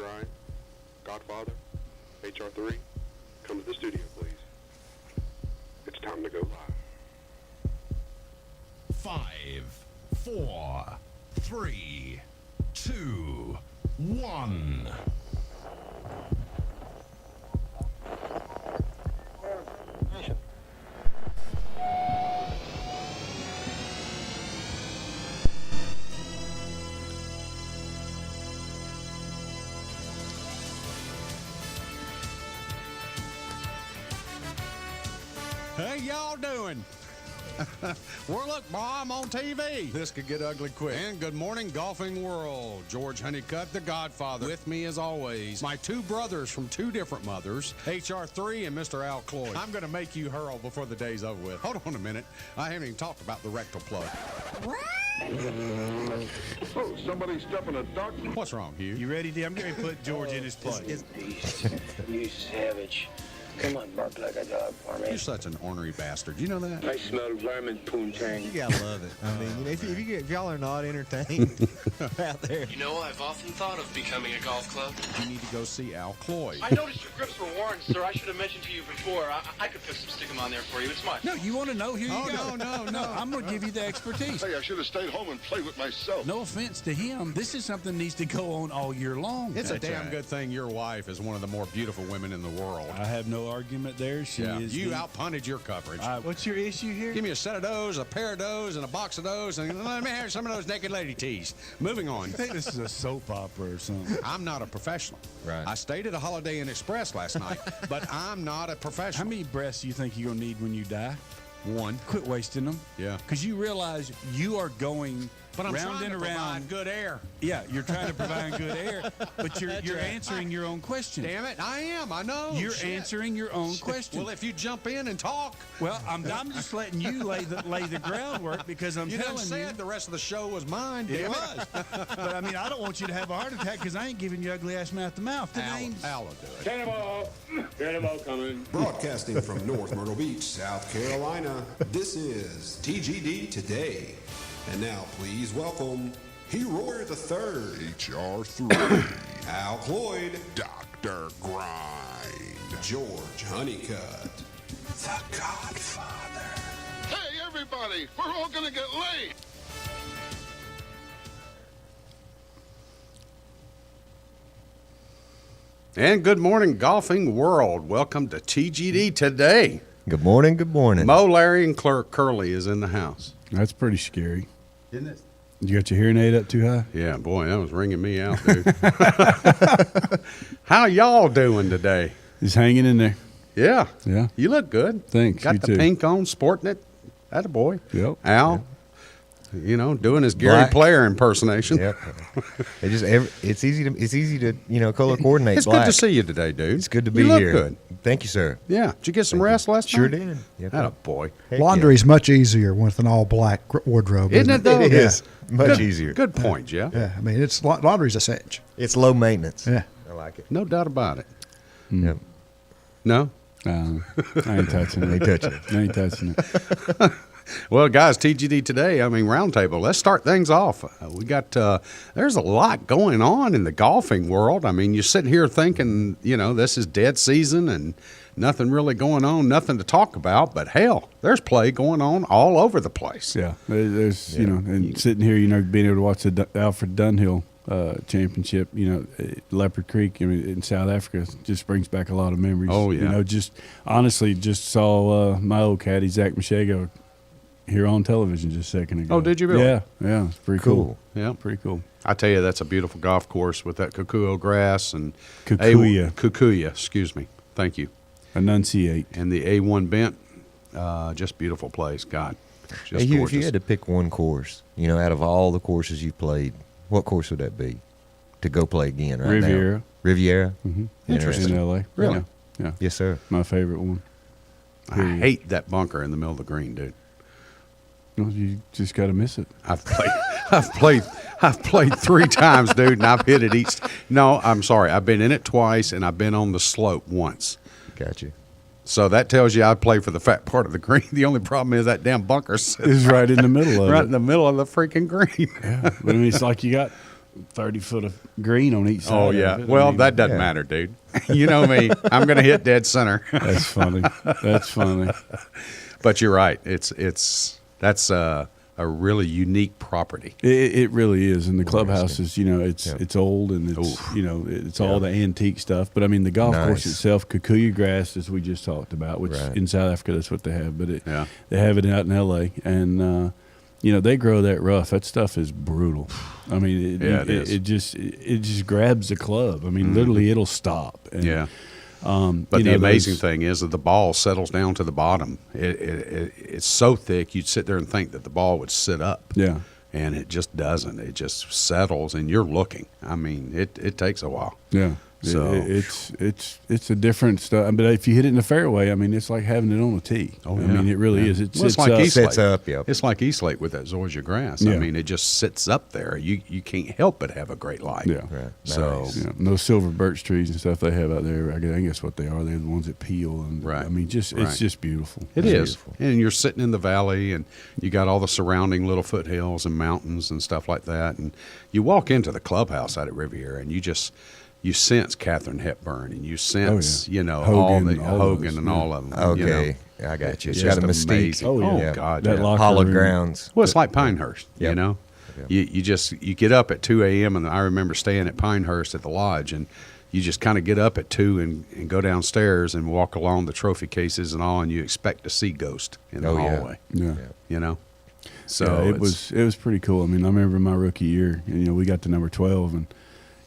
Grind, Godfather, HR3, come to the studio, please. It's time to go live. 5, 4, 3, 2, 1. How y'all doing? Well, look, boy, I'm on TV. This could get ugly quick. And good morning, golfing world. George Honeycutt, the Godfather. With me, as always, my two brothers from two different mothers, HR3 and Mr. Al Cloyd. I'm going to make you hurl before the day's over with. Hold on a minute. I haven't even talked about the rectal plug. Oh, somebody stepping a duck? What's wrong, Hugh? You ready, D? I'm going to put George in his place. You savage. Come on, bark like a dog for me. You're such an ornery bastard. You know that? I smell vermin poontang. You gotta love it. I mean, if y'all are not entertained out there, You know, I've often thought of becoming a golf club. You need to go see Al Cloyd. I noticed your grips were worn, sir. I should have mentioned to you before. I could put some stickum on there for you. It's mine. No, you want to know? Here you go. No. I'm going to give you the expertise. Hey, I should have stayed home and played with myself. No offense to him. This is something that needs to go on all year long. It's a That's damn right. good thing your wife is one of the more beautiful women in the world. I have no argument there. She is. You outpunted your coverage. What's your issue here? Give me a set of those, a pair of those, and a box of those, and let me have some of those naked lady tees. Moving on. I think this is a soap opera or something. I'm not a professional. Right. I stayed at a Holiday Inn Express last night, but I'm not a How professional. many breaths do you think you're going to need when you die? One. Quit wasting them. Yeah. Because you realize you are going But I'm round trying and to around. provide good air. Yeah, you're trying to provide good air, but you're answering your own question. Damn it, I am. I know. You're Shit. answering your own question. Well, if you jump in and talk. Well, I'm just letting you lay the groundwork because I'm You done telling said you. the rest of the show was mine. It damn was. But I mean, I don't want you to have a heart attack because I ain't giving you ugly ass mouth to mouth. The name's Al will do it. Cannonball coming. Broadcasting from North Myrtle Beach, South Carolina, this is TGD Today. And now, please welcome Hero the Third, HR3, Al Cloyd, Dr. Grind. George Honeycutt, the Godfather. Hey, everybody, we're all gonna get laid. And good morning, golfing world. Welcome to TGD Today. good morning, good morning. Mo, Larry, and Curly is in the house. That's pretty scary. Isn't it? You got your hearing aid up too high? Yeah, boy, that was ringing me out, dude. How y'all doing today? Just hanging in there. Yeah. Yeah. You look good. Thanks, Got you the too. pink on, sporting it. Attaboy. Yep. Al, you know, doing his Gary Black. Player impersonation. Yep. It's easy to color coordinate. It's black. good to see you today, dude. It's good to You be look here. good. Thank you, sir. Yeah. Did you get some rest last Sure night? did. Yep. Attaboy. Heck Laundry's much easier with an all-black wardrobe. Isn't it, though? It is. Much Good- easier. Good point, Jeff. Yeah, I mean, laundry's a cinch. It's low maintenance. Yeah. I like it. No doubt about it. Yep. No? I ain't touching it. Ain't touching it. I ain't touching it. Well, guys, TGD today, I mean, RoundTable, let's start things off. We got, there's a lot going on in the golfing world. I mean, you're sitting here thinking, you know, this is dead season and nothing really going on, nothing to talk about. But hell, there's play going on all over the place. Yeah. There's, you know, and sitting here, you know, being able to watch the Alfred Dunhill championship, you know, Leopard Creek, I mean, in South Africa, just brings back a lot of memories. Oh, yeah. You know, just honestly, just saw my old caddy, Zach Machego, here on television just a second ago. Oh, did you really? Yeah. It's pretty cool. Yeah. Pretty cool. I tell you, that's a beautiful golf course with that Kikuyu grass and Kikuyu. excuse me. Thank you. Enunciate. And the A1 bent, just beautiful place. God, just Hey, Hugh, if gorgeous. you had to pick one course, you know, out of all the courses you've played, what course would that be to go play again right Riviera. now? Riviera? Mm-hmm. Interesting. In L.A. Really? Yeah. Yes, sir. My favorite one. I hate that bunker in the middle of the green, dude. Well, you just got to miss it. I've played 3 times, dude, and I've hit it each. No, I'm sorry. I've been in it twice, and I've been on the slope once. Got you. So that tells you I play for the fat part of the green. The only problem is that damn bunker sits It's right in the middle of right it. in the middle of the freaking green. Yeah. But I mean, it's like you got 30-foot of green on each side. Oh, yeah. Of it. Well, I mean, that doesn't matter, dude. You know me. I'm going to hit dead center. That's funny. That's funny. But you're right. That's a really unique property. It really is, and the clubhouse is, it's old and it's it's all the antique stuff. But I mean, the golf course itself, Kikuyu grass, as we just talked about, which in South Africa that's what they have, but they have it out in L.A. and they grow that rough. That stuff is brutal. I mean, it just grabs the club. I mean, literally, it'll stop. And, but the amazing thing is that the ball settles down to the bottom. It's so thick, you'd sit there and think that the ball would sit up. Yeah. And it just doesn't. It just settles, and you're looking. I mean, it takes a while. Yeah. So it's a different stuff. But if you hit it in the fairway, I mean, it's like having it on a tee. Oh, I mean, it really is. It's like East sits up. Yep. It's like Eastlake with that Zoysia grass. Yeah. I mean, it just sits up there. You can't help but have a great life. Yeah. Right. So Nice. Those silver birch trees and stuff they have out there, I guess what they are. They're the ones that peel. And Right. I mean, it's just beautiful. It It's is. beautiful. And you're sitting in the valley, and you got all the surrounding little foothills and mountains and stuff like that. And you walk into the clubhouse out at Riviera, and you sense Katharine Hepburn, and you sense, Hogan, all Hogan those, and yeah. all of them. Okay. I got you. It's just got a mystique. amazing. Oh, yeah. God. That yeah. locker Hollowed room. grounds. Well, it's like Pinehurst, Yep. Yep. You get up at 2 a.m., and I remember staying at Pinehurst at the lodge, and you just kind of get up at 2 and go downstairs and walk along the trophy cases and all, and you expect to see Ghost in the hallway. Yeah. So Yeah, it was pretty cool. I mean, I remember my rookie year, and, we got to number 12, and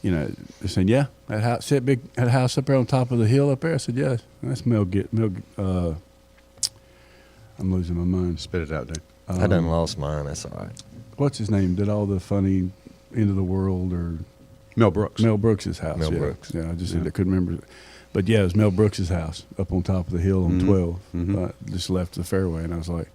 they're saying, yeah, that house up there on top of the hill up there. I said, yeah, that's Mel. I'm losing my mind. Spit it out, dude. I done lost mine. That's all right. What's his name? Did all the funny End of the World or Mel Brooks. Mel Brooks's house. Mel yeah. Brooks. Yeah, I couldn't remember. But yeah, it was Mel Brooks's house up on top of the hill on 12. Just left the fairway, and I was like,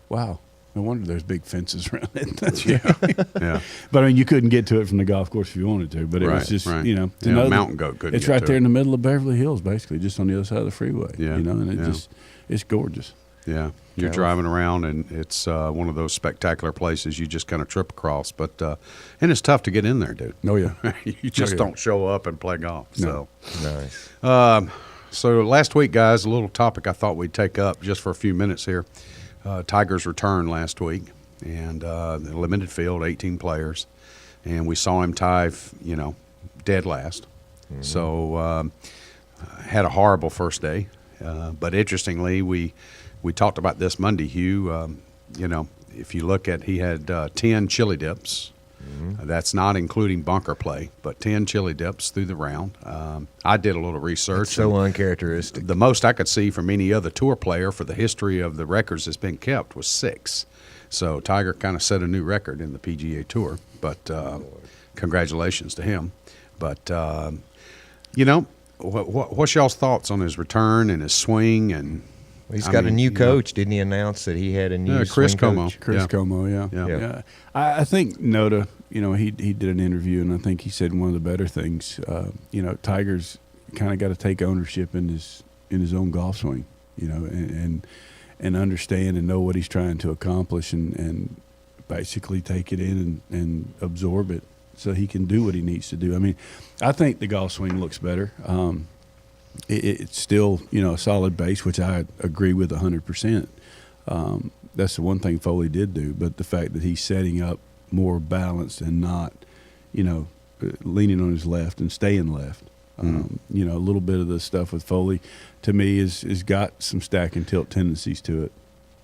wow. No wonder there's big fences around it. Yeah. But I mean, you couldn't get to it from the golf course if you wanted to. But it was just, to know mountain goat couldn't. It's get right to there it. in the middle of Beverly Hills, basically, just on the other side of the freeway. Yeah. And it's gorgeous. Yeah, you're driving around, and it's one of those spectacular places you just kind of trip across. But and it's tough to get in there, dude. Oh yeah, you just don't show up and play golf. No. So Nice. So last week, guys, a little topic I thought we'd take up just for a few minutes here. Tigers returned last week, and the limited field, 18 players, and we saw him tie, dead last. Mm-hmm. So had a horrible first day, but interestingly, we talked about this Monday, Hugh. If you look at, he had 10 chili dips. Mm-hmm. That's not including bunker play, but 10 chili dips through the round. I did a little research. It's so uncharacteristic. The most I could see from any other tour player for the history of the records that's been kept was 6. So Tiger kind of set a new record in the PGA Tour, but congratulations to him. But, what's y'all's thoughts on his return and his swing? And He's got a new coach. Didn't he announce that he had a new Chris swing Como. coach? Chris Como, yeah. I think Noda, he did an interview, and I think he said one of the better things, Tiger's kind of got to take ownership in his own golf swing, and understand and know what he's trying to accomplish, and basically take it in and absorb it so he can do what he needs to do. I mean, I think the golf swing looks better. It's still, a solid base, which I agree with 100%. That's the one thing Foley did do, but the fact that he's setting up more balanced and not, leaning on his left and staying left. A little bit of the stuff with Foley, to me, is got some stack and tilt tendencies to it.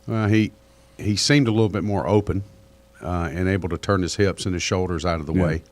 Well, he seemed a little bit more open and able to turn his hips and his shoulders out of the way,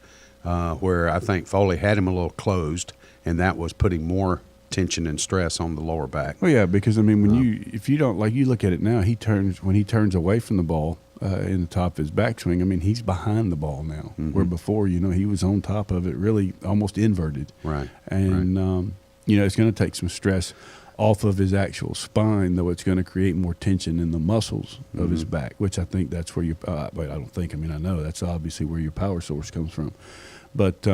where I think Foley had him a little closed, and that was putting more tension and stress on the lower back. Well, yeah, because I mean, if you don't, like, you look at it now, when he turns away from the ball in the top of his backswing, I mean, he's behind the ball now, where before, he was on top of it, really almost inverted. Right. And it's going to take some stress off of his actual spine, though it's going to create more tension in the muscles of his back, which I think that's where I know that's obviously where your power source comes from. But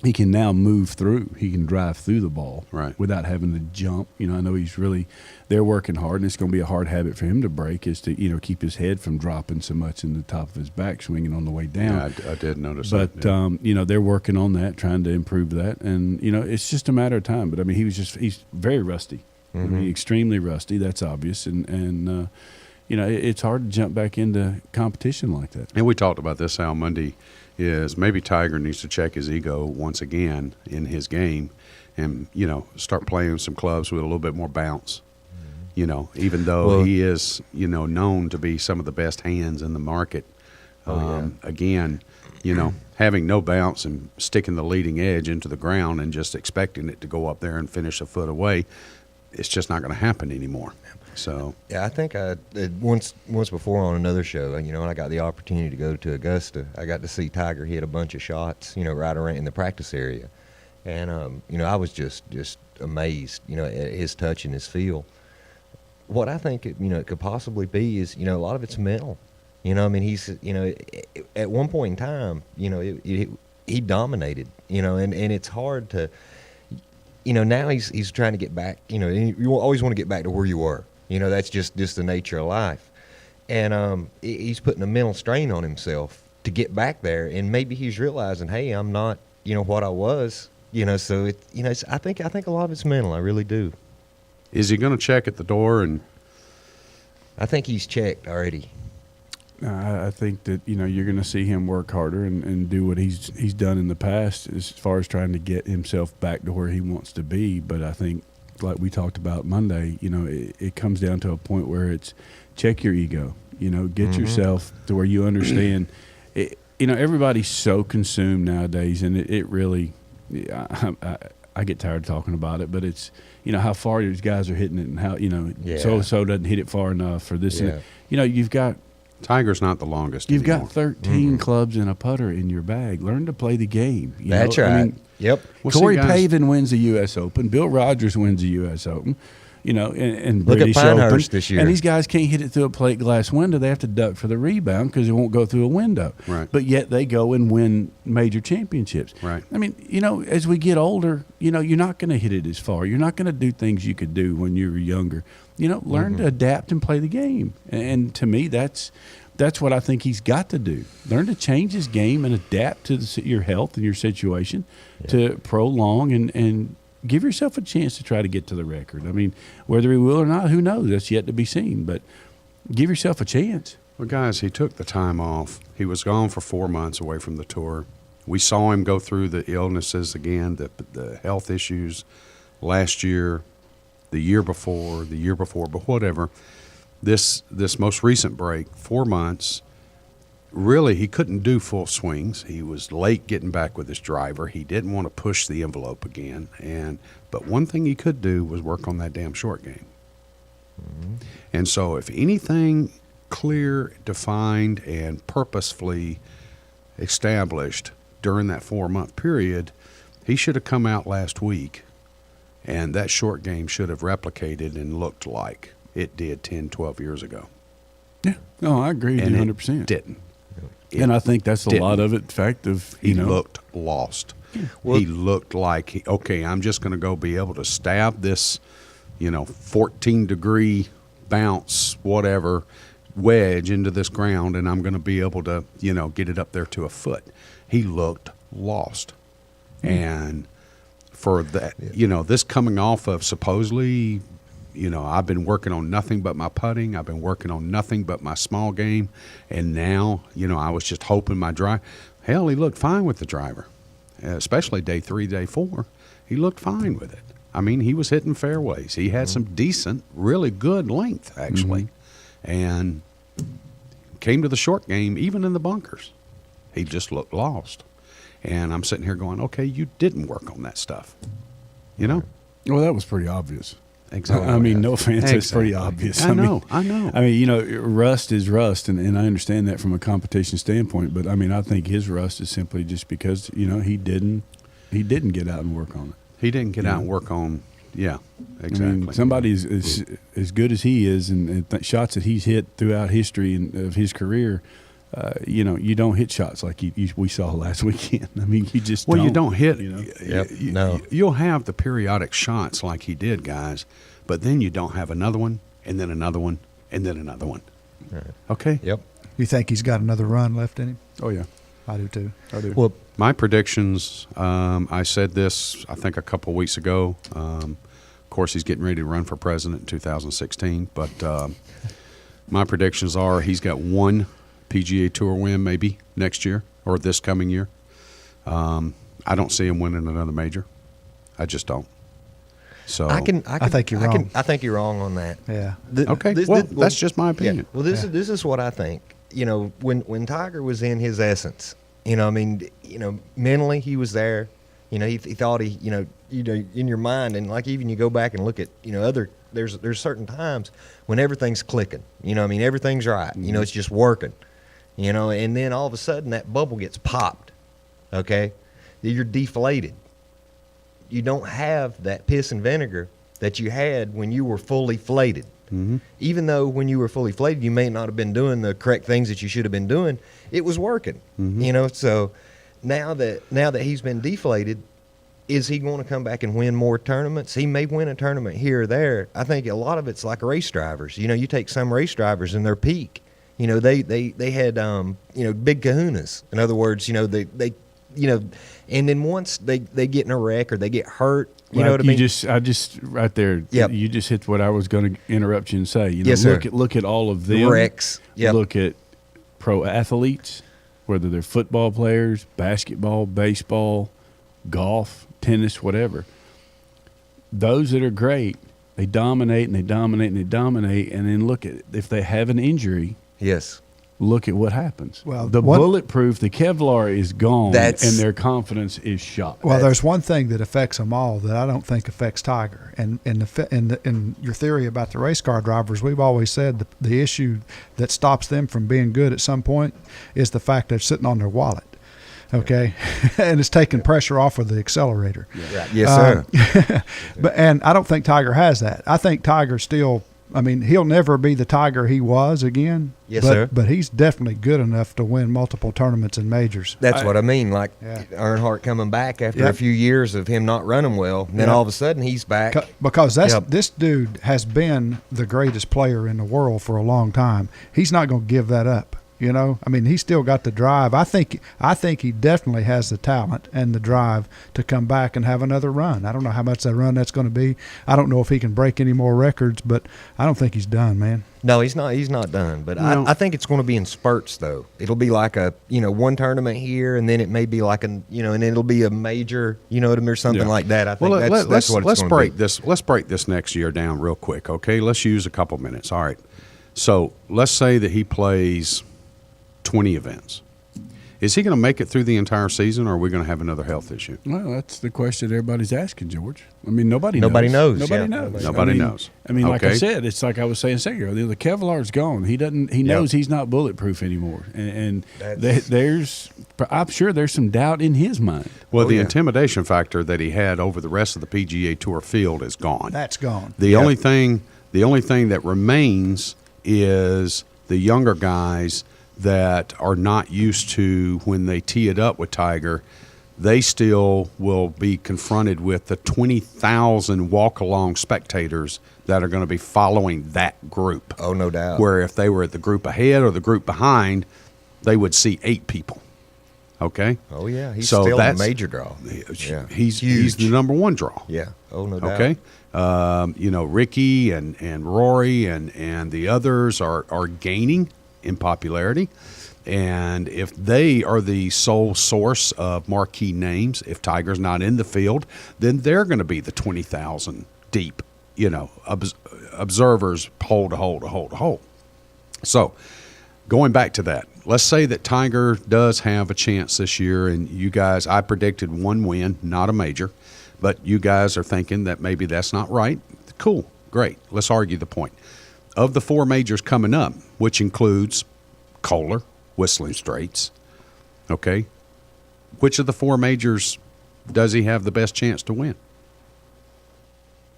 he can now move through. He can drive through the ball without having to jump. You know, I know they're working hard, and it's going to be a hard habit for him to break is to, you know, keep his head from dropping so much in the top of his back swinging on the way down. Yeah, I did notice that. But, yeah. you know, they're working on that, trying to improve that. And, you know, it's just a matter of time. But, I mean, he's very rusty. I mean, extremely rusty. That's obvious. And you know, it's hard to jump back into competition like that. And we talked about this, Al, Monday, is maybe Tiger needs to check his ego once again in his game and, you know, start playing some clubs with a little bit more bounce. You know, even though he is, you know, known to be some of the best hands in the market. Again, you know, having no bounce and sticking the leading edge into the ground and just expecting it to go up there and finish a foot away, it's just not going to happen anymore. So yeah, I think once before on another show, you know, when I got the opportunity to go to Augusta, I got to see Tiger hit a bunch of shots, you know, right around in the practice area, and you know, I was just amazed, you know, at his touch and his feel. What I think it could possibly be is, you know, a lot of it's mental. You know, I mean, he's, you know, at one point in time, you know, he dominated, you know, and it's hard to, you know, now he's trying to get back, you know, and you always want to get back to where you were. You know, that's just the nature of life. And he's putting a mental strain on himself to get back there. And maybe he's realizing, hey, I'm not, you know, what I was. You know, so, I think a lot of it's mental. I really do. Is he going to check at the door? And I think he's checked already. I think that, you know, you're going to see him work harder and do what he's done in the past as far as trying to get himself back to where he wants to be. But I think, like we talked about Monday, you know, it comes down to a point where it's check your ego, you know, get yourself to where you understand it. You know, everybody's so consumed nowadays, and it really, I get tired of talking about it, but it's, you know, how far these guys are hitting it and how, you know, so doesn't hit it far enough or this and that. You know, you've got Tiger's not the longest You've anymore. got 13 clubs and a putter in your bag. Learn to play the game. That's right. I mean, yep. Well, Corey see, guys, Pavin wins the U.S. Open. Bill Rogers wins the U.S. Open. You know, and Look at British Pinehurst Open. this year. And these guys can't hit it through a plate glass window. They have to duck for the rebound because it won't go through a window. Right. But yet they go and win major championships. Right. I mean, you know, as we get older, you know, you're not going to hit it as far. You're not going to do things you could do when you were younger. You know, learn to adapt and play the game. And to me, that's what I think he's got to do. Learn to change his game and adapt to your health and your situation to prolong and give yourself a chance to try to get to the record. I mean, whether he will or not, who knows? That's yet to be seen. But give yourself a chance. Well, guys, he took the time off. He was gone for 4 months away from the tour. We saw him go through the illnesses again, the health issues last year, the year before, but whatever. This most recent break, 4 months, really he couldn't do full swings. He was late getting back with his driver. He didn't want to push the envelope again. But one thing he could do was work on that damn short game. And so if anything clear, defined, and purposefully established during that 4-month period, he should have come out last week, and that short game should have replicated and looked like it did 10, 12 years ago. Yeah. No, I agree with you 100%. It didn't. And I think that's a lot of it, the fact of, he looked lost. Well, he looked like, I'm just going to go be able to stab this, 14-degree bounce, whatever, wedge into this ground, and I'm going to be able to, get it up there to a foot. He looked lost. And for that, this coming off of supposedly, I've been working on nothing but my putting. I've been working on nothing but my small game. And now, I was just hoping my drive. Hell, he looked fine with the driver, especially day 3, day 4. He looked fine with it. I mean, he was hitting fairways. He had some decent, really good length, actually. And came to the short game, even in the bunkers. He just looked lost. And I'm sitting here going, okay, you didn't work on that stuff. Well, that was pretty obvious. Exactly. I mean, no offense, it's pretty obvious. I know. I mean, rust is rust, and I understand that from a competition standpoint. But I mean, I think his rust is simply just because he didn't get out and work on it. He didn't get out and work on. Yeah, exactly. I mean, somebody as good as he is, and shots that he's hit throughout history of his career. you don't hit shots like we saw last weekend. I mean, you just you don't hit. No. You'll have the periodic shots like he did, guys, but then you don't have another one, and then another one, and then another one. Right. Okay. Yep. You think he's got another run left in him? Oh yeah, I do too. I do. Well, my predictions. I said this I think a couple of weeks ago. Of course, he's getting ready to run for president in 2016, but my predictions are he's got one PGA Tour win maybe next year or this coming year. I don't see him winning another major. I just don't. So I think you're wrong. I think you're wrong on that. Yeah. Okay. That's just my opinion. Yeah. Well, this is what I think. When Tiger was in his essence, mentally he was there. He thought in your mind, and like even you go back and look at there's certain times when everything's clicking. Everything's right. It's just working. And then all of a sudden that bubble gets popped. Okay, you're deflated. You don't have that piss and vinegar that you had when you were fully flated. Mm-hmm. Even though when you were fully flated, you may not have been doing the correct things that you should have been doing, it was working. Mm-hmm. So now that he's been deflated, is he going to come back and win more tournaments? He may win a tournament here or there. I think a lot of it's like race drivers. You take some race drivers in their peak. They had big kahunas. In other words, they and then once they get in a wreck or they get hurt, you know what I mean? I just right there. Yep. You just hit what I was going to interrupt you and say. Yes, look sir. Look at all of them. Wrecks. Yep. Look at pro athletes, whether they're football players, basketball, baseball, golf, tennis, whatever. Those that are great, they dominate and they dominate and they dominate, and then look at if they have an injury. Yes. Look at what happens. Well, the bulletproof, the Kevlar is gone, and their confidence is shot. Well, there's one thing that affects them all that I don't think affects Tiger. And in your theory about the race car drivers, we've always said the issue that stops them from being good at some point is the fact they're sitting on their wallet. Okay, and it's taking pressure off of the accelerator. Yeah. Yes, sir. And I don't think Tiger has that. I think Tiger still. I mean, he'll never be the Tiger he was again. Yes, sir. But he's definitely good enough to win multiple tournaments and majors. That's what I mean. Like Earnhardt coming back after a few years of him not running well, and then all of a sudden he's back. Because this dude has been the greatest player in the world for a long time. He's not going to give that up. I mean, he's still got the drive. I think he definitely has the talent and the drive to come back and have another run. I don't know how much that run that's going to be. I don't know if he can break any more records, but I don't think he's done, man. No, he's not. He's not done. But I think it's going to be in spurts, though. It'll be like one tournament here, and then it may be like and it'll be a major, or something like that. I think that's what it's going to be. Let's break this next year down real quick, okay? Let's use a couple minutes. All right. So let's say that he plays 20 events. Is he going to make it through the entire season, or are we going to have another health issue? Well, that's the question everybody's asking, George. I mean, nobody knows. Nobody Yeah. knows. Nobody knows. I mean, like Okay. I said, it's like I was saying a second ago. The Kevlar's gone. He doesn't. He knows he's not bulletproof anymore, and there's. I'm sure there's some doubt in his mind. Well, the intimidation factor that he had over the rest of the PGA Tour field is gone. That's gone. The only thing that remains is the younger guys that are not used to when they tee it up with Tiger. They still will be confronted with the 20,000 walk-along spectators that are going to be following that group. Oh, no doubt. Where if they were at the group ahead or the group behind, they would see 8 people. Okay? Oh, yeah. He's still a major draw. Yeah. He's the number one draw. Yeah. Oh, no doubt. Okay? Ricky and Rory and the others are gaining in popularity, and if they are the sole source of marquee names, if Tiger's not in the field, then they're going to be the 20,000 deep, observers hole to hole to hole to hole. So going back to that, let's say that Tiger does have a chance this year, and you guys, I predicted 1 win, not a major, but you guys are thinking that maybe that's not right. Cool, great. Let's argue the point. Of the 4 majors coming up, which includes Kohler, Whistling Straits, okay, which of the 4 majors does he have the best chance to win?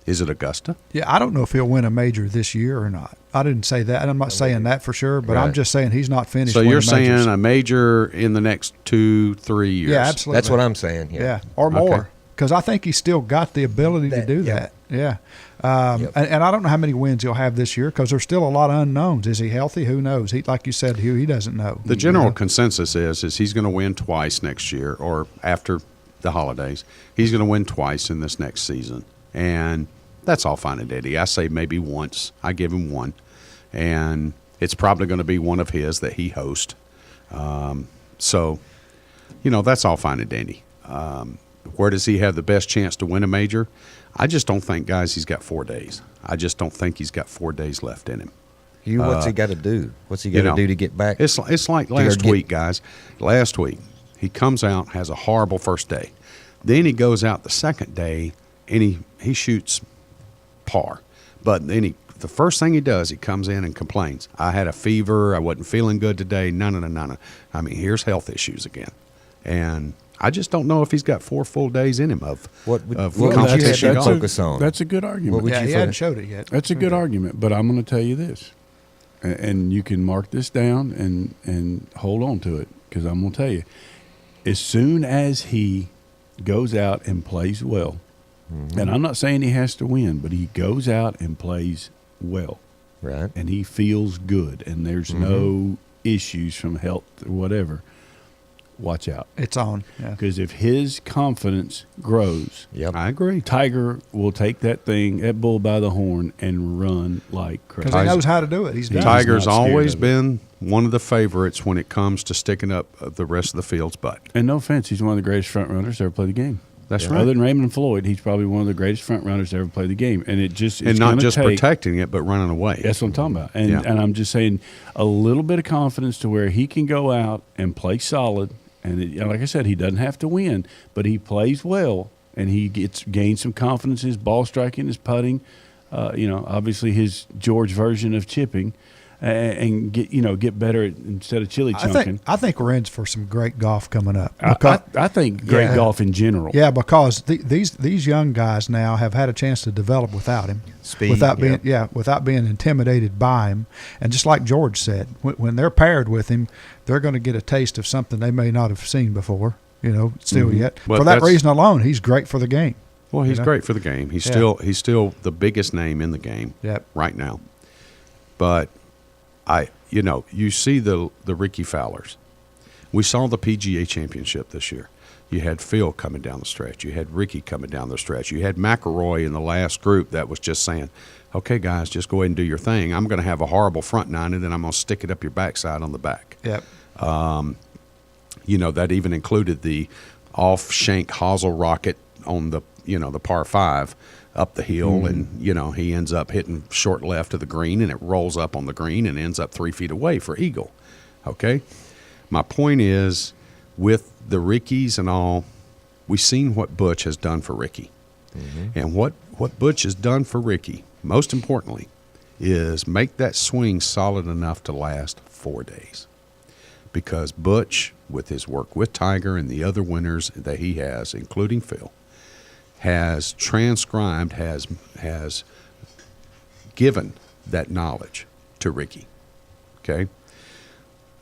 Is it Augusta? Yeah, I don't know if he'll win a major this year or not. I didn't say that, and I'm not saying that for sure, but I'm Right. just saying he's not finished. So you're winning majors. saying a major in the next 2-3 years? Yeah, absolutely. That's what I'm saying. Yeah, or more, because I think he's still got the ability to do Yep. that. Yeah, and I don't know how many wins he'll have this year because there's still a lot of unknowns. Is he healthy? Who knows? He, like you said, Hugh, he doesn't know. The general consensus is he's going to win twice next year or after the holidays. He's going to win twice in this next season, and that's all fine and dandy. I say maybe once. I give him one, and it's probably going to be one of his that he hosts. So, that's all fine and dandy. Where does he have the best chance to win a major? I just don't think, guys, he's got 4 days. I just don't think he's got 4 days left in him. What's he got to do? What's he got to do to get back? It's like last week, guys. Last week, he comes out, has a horrible first day. Then he goes out the second day, and he shoots par. But then the first thing he does, he comes in and complains. I had a fever. I wasn't feeling good today. No. I mean, here's health issues again. And I just don't know if he's got 4 full days in him of competition. Focus on. That's a good argument. Yeah, he hadn't showed it yet. That's a good argument, but I'm going to tell you this, and you can mark this down and hold on to it, because I'm going to tell you, as soon as he goes out and plays well, and I'm not saying he has to win, but he goes out and plays well, right, and he feels good, and there's no issues from health or whatever, watch out. It's on. Yeah. Because if his confidence grows, I agree. Tiger will take that bull by the horn and run like crazy. Because he knows how to do it. He's done it. Tiger's always been one of the favorites when it comes to sticking up the rest of the field's butt. And no offense, he's one of the greatest front runners to ever play the game. That's right. Other than Raymond Floyd, he's probably one of the greatest front runners to ever play the game. And it's not just protecting it, but running away. That's what I'm talking about. And I'm just saying a little bit of confidence to where he can go out and play solid. And like I said, he doesn't have to win, but he plays well, and he gains some confidence in his ball striking, his putting, obviously his George version of chipping, and get better instead of chili chunking. I think we're in for some great golf coming up. I think great golf in general. Yeah, because these young guys now have had a chance to develop without him, without being intimidated by him. And just like George said, when they're paired with him, they're going to get a taste of something they may not have seen before. Yet. Well, for that reason alone, he's great for the game. Well, he's great for the game. He's still the biggest name in the game right now. But you see the Ricky Fowlers. We saw the PGA Championship this year. You had Phil coming down the stretch. You had Ricky coming down the stretch. You had McIlroy in the last group that was just saying, okay, guys, just go ahead and do your thing. I'm going to have a horrible front nine, and then I'm going to stick it up your backside on the back. Yep. That even included the off-shank hosel rocket on the par 5 up the hill, and he ends up hitting short left of the green, and it rolls up on the green and ends up 3 feet away for eagle. Okay, my point is, with the Rickies and all, we've seen what Butch has done for Ricky, and what Butch has done for Ricky, most importantly, is make that swing solid enough to last 4 days, because Butch, with his work with Tiger and the other winners that he has, including Phil, has transcribed, has given that knowledge to Ricky. Okay?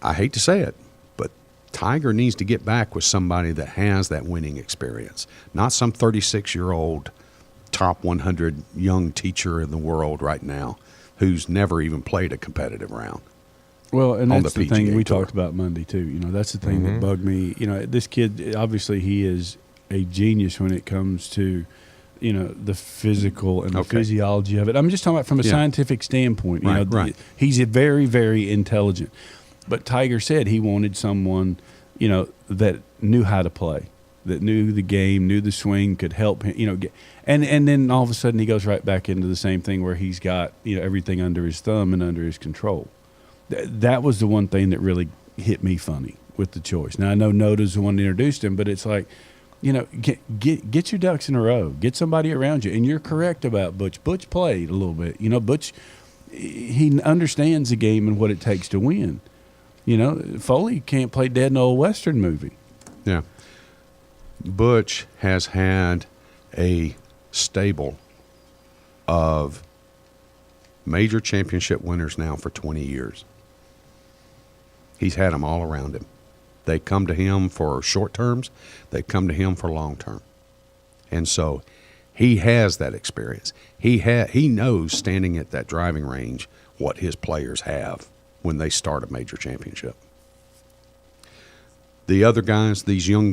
I hate to say it, but Tiger needs to get back with somebody that has that winning experience, not some 36-year-old top 100 young teacher in the world right now who's never even played a competitive round. Well, and that's the thing we Tour. talked about Monday too. That's the thing that bugged me. This kid, obviously he is a genius when it comes to, the physical and the physiology of it. I'm just talking about from a scientific standpoint. Right. He's a very, very intelligent. But Tiger said he wanted someone, that knew how to play, that knew the game, knew the swing, could help him, and then all of a sudden he goes right back into the same thing where he's got, everything under his thumb and under his control. That was the one thing that really hit me funny with the choice. Now, I know Noda's the one that introduced him, but it's like, get your ducks in a row. Get somebody around you. And you're correct about Butch. Butch played a little bit. Butch, he understands the game and what it takes to win. Foley can't play dead in an old Western movie. Yeah. Butch has had a stable of major championship winners now for 20 years. He's had them all around him. They come to him for short terms. They come to him for long term. And so he has that experience. He knows standing at that driving range what his players have when they start a major championship. The other guys, these young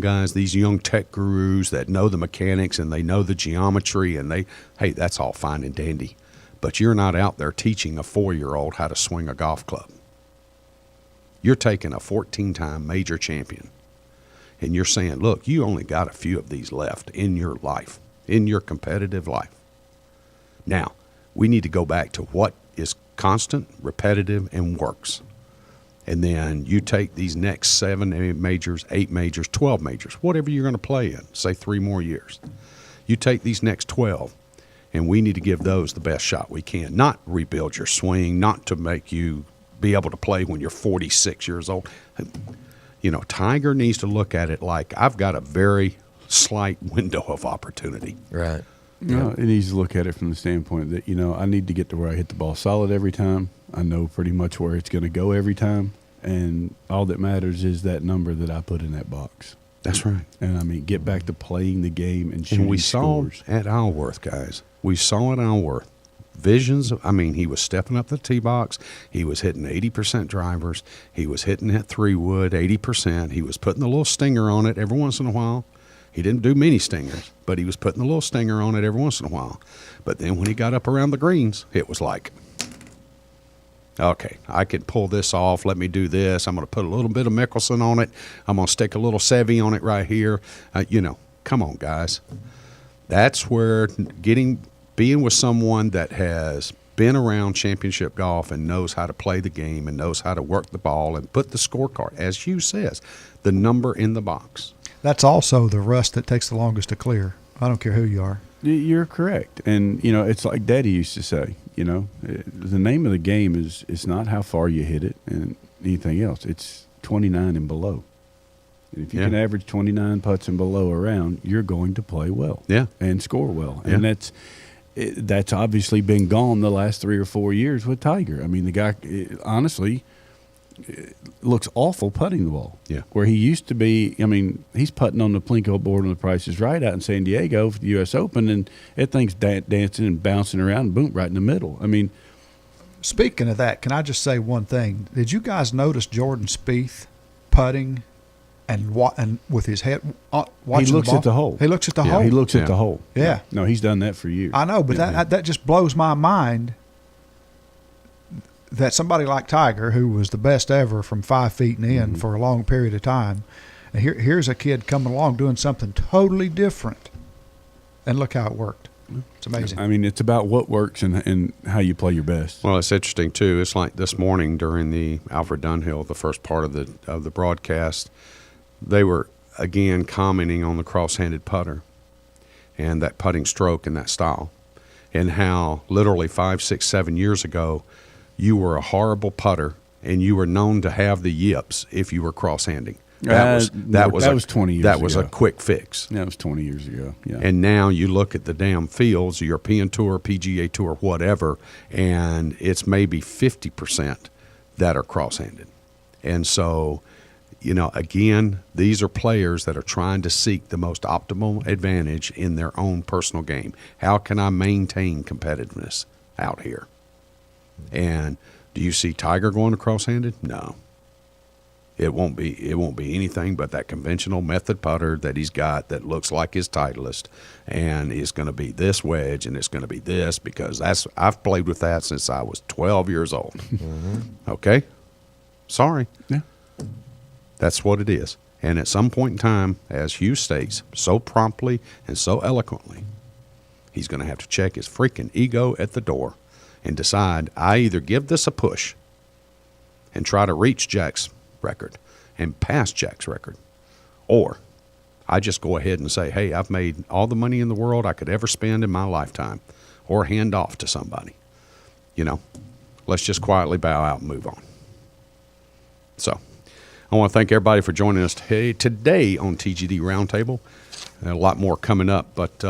tech gurus that know the mechanics and they know the geometry and hey, that's all fine and dandy. But you're not out there teaching a 4-year-old how to swing a golf club. You're taking a 14-time major champion and you're saying, look, you only got a few of these left in your life, in your competitive life. Now, we need to go back to what is constant, repetitive, and works. And then you take these next 7 majors, 8 majors, 12 majors, whatever you're going to play in, say 3 more years. You take these next 12, and we need to give those the best shot we can. Not rebuild your swing, not to make you be able to play when you're 46 years old. You know, Tiger needs to look at it like, I've got a very slight window of opportunity. Right. No, it needs to look at it from the standpoint that, you know, I need to get to where I hit the ball solid every time. I know pretty much where it's going to go every time. And all that matters is that number that I put in that box. That's right. And, I mean, get back to playing the game and shooting scores. Saw at Alworth, guys. We saw at Alworth. Visions. I mean, he was stepping up the tee box. He was hitting 80% drivers. He was hitting that 3-wood 80%. He was putting the little stinger on it every once in a while. He didn't do many stingers, but he was putting the little stinger on it every once in a while. But then when he got up around the greens, it was like, okay, I can pull this off. Let me do this. I'm going to put a little bit of Mickelson on it. I'm going to stick a little Seve on it right here. You know, come on, guys. That's where being with someone that has been around championship golf and knows how to play the game and knows how to work the ball and put the scorecard, as Hugh says, the number in the box. That's also the rust that takes the longest to clear. I don't care who you are. You're correct. And, you know, it's like Daddy used to say, you know, the name of the game is not how far you hit it and anything else. It's 29 and below. And if you can average 29 putts and below around, you're going to play well and score well. And that's obviously been gone the last 3 or 4 years with Tiger. I mean, the guy, honestly, looks awful putting the ball. Yeah. Where he used to be, I mean, he's putting on the Plinko board on the Price is Right out in San Diego for the U.S. Open, and that thing's dancing and bouncing around, and boom, right in the middle. I mean, speaking of that, can I just say one thing? Did you guys notice Jordan Spieth putting and with his head watching he looks the ball? at the hole. He looks at the hole. He looks at the hole. Yeah. No, he's done that for years. I know, but that just blows my mind that somebody like Tiger, who was the best ever from 5 feet and in for a long period of time, and here's a kid coming along doing something totally different, and look how it worked. It's amazing. I mean, it's about what works and how you play your best. Well, it's interesting too. It's like this morning during the Alfred Dunhill, the first part of the broadcast, they were again commenting on the cross-handed putter and that putting stroke and that style, and how literally 5, 6, 7 years ago, you were a horrible putter and you were known to have the yips if you were cross-handing. That was 20 years ago. That was a quick fix. That was 20 years ago. Yeah. And now you look at the damn fields, European Tour, PGA Tour, whatever, and it's maybe 50% that are cross-handed. And so, you know, again, these are players that are trying to seek the most optimal advantage in their own personal game. How can I maintain competitiveness out here? And do you see Tiger going to cross-handed? No. It won't be anything but that conventional method putter that he's got that looks like his Titleist, and is going to be this wedge and it's going to be this, because I've played with that since I was 12 years old. Okay? Sorry. Yeah. That's what it is. And at some point in time, as Hugh states, so promptly and so eloquently, he's going to have to check his freaking ego at the door and decide, I either give this a push and try to reach Jack's record and pass Jack's record, or I just go ahead and say, hey, I've made all the money in the world I could ever spend in my lifetime, or hand off to somebody. You know, let's just quietly bow out and move on. So I want to thank everybody for joining us today on TGD Roundtable. A lot more coming up, but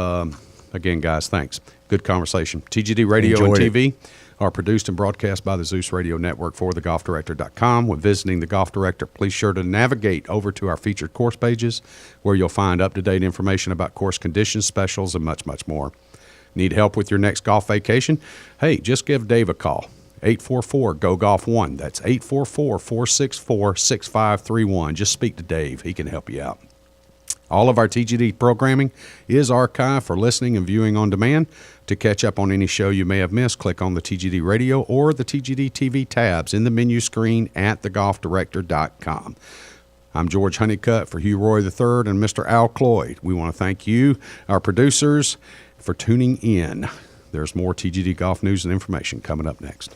again, guys, thanks. Good conversation. TGD Radio Enjoyed and TV are produced and broadcast by the Zeus Radio Network for thegolfdirector.com. When visiting The Golf Director, please sure to navigate over to our featured course pages where you'll find up-to-date information about course conditions, specials, and much, much more. Need help with your next golf vacation? Hey, just give Dave a call. 844-GO-GOLF-1. That's 844-464-6531. Just speak to Dave. He can help you out. All of our TGD programming is archived for listening and viewing on demand. To catch up on any show you may have missed, click on the TGD Radio or the TGD TV tabs in the menu screen at thegolfdirector.com. I'm George Honeycutt for Hugh Roy III and Mr. Al Cloyd. We want to thank you, our producers, for tuning in. There's more TGD golf news and information coming up next.